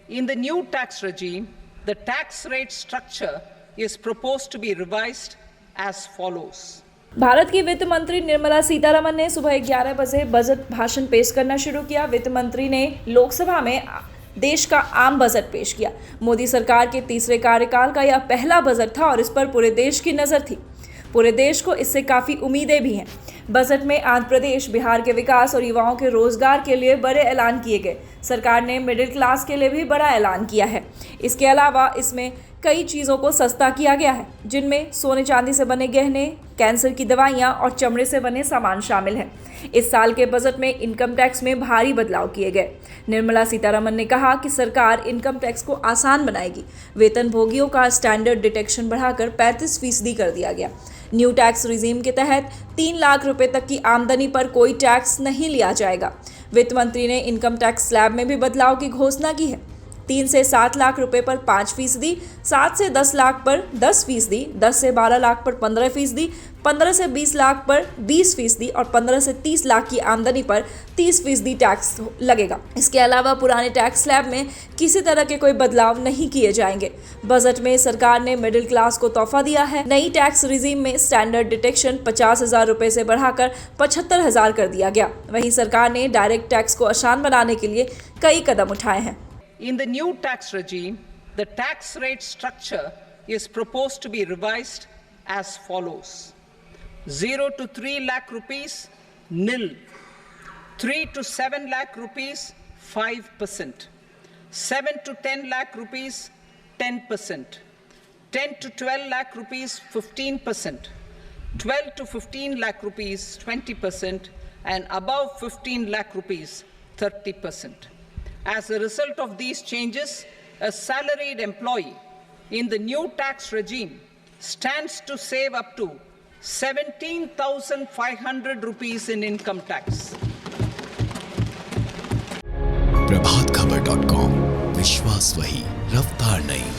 In the new tax regime, the tax rate structure is proposed to be revised as follows. Bharat की वित्त मंत्री निर्मला सीतारमण ने सुबह 11 बजे बजट भाषण पेश करना शुरू किया। वित्त मंत्री ने लोकसभा में देश का आम बजट पेश किया। मोदी सरकार के तीसरे कार्यकाल का यह पहला बजट था और इस पर पूरे देश की नज़र थी। पूरे देश को इससे काफ़ी उम्मीदें भी हैं। बजट में आंध्र प्रदेश, बिहार के विकास और युवाओं के रोजगार के लिए बड़े ऐलान किए गए। सरकार ने मिडिल क्लास के लिए भी बड़ा ऐलान किया है। इसके अलावा इसमें कई चीज़ों को सस्ता किया गया है, जिनमें सोने चांदी से बने गहने, कैंसर की दवाइयाँ और चमड़े से बने सामान शामिल हैं। इस साल के बजट में इनकम टैक्स में भारी बदलाव किए गए। निर्मला सीतारमण ने कहा कि सरकार इनकम टैक्स को आसान बनाएगी। वेतनभोगियों का स्टैंडर्ड डिडक्शन बढ़ाकर 35% कर दिया गया। न्यू टैक्स रिजीम के तहत 3 लाख रुपए तक की आमदनी पर कोई टैक्स नहीं लिया जाएगा। वित्त मंत्री ने इनकम टैक्स स्लैब में भी बदलाव की घोषणा की है। 3 से 7 लाख रुपए पर 5%, 7 से 10 लाख पर 10%, 10 से 12 लाख पर 15%, 15 से 20 लाख पर 20% और 15 से 30 लाख की आमदनी पर 30% टैक्स लगेगा। इसके अलावा पुराने टैक्स स्लैब में किसी तरह के कोई बदलाव नहीं किए जाएंगे। बजट में सरकार ने मिडिल क्लास को तोहफा दिया है। नई टैक्स रिजीम में स्टैंडर्ड डिडक्शन 50,000 रुपए से बढ़ाकर 75,000 कर दिया गया। वहीं सरकार ने डायरेक्ट टैक्स को आसान बनाने के लिए कई कदम उठाए हैं। In the new tax regime, the tax rate structure is proposed to be revised as follows. 0 to 3 lakh rupees, nil. 3 to 7 lakh rupees, 5%. 7 to 10 lakh rupees, 10%. 10 to 12 lakh rupees, 15%. 12 to 15 lakh rupees, 20%. And above 15 lakh rupees, 30%. As a result of these changes, a salaried employee in the new tax regime stands to save up to 17,500 rupees in income tax. प्रभातखबर.com, विश्वास वही, रफ्तार नहीं।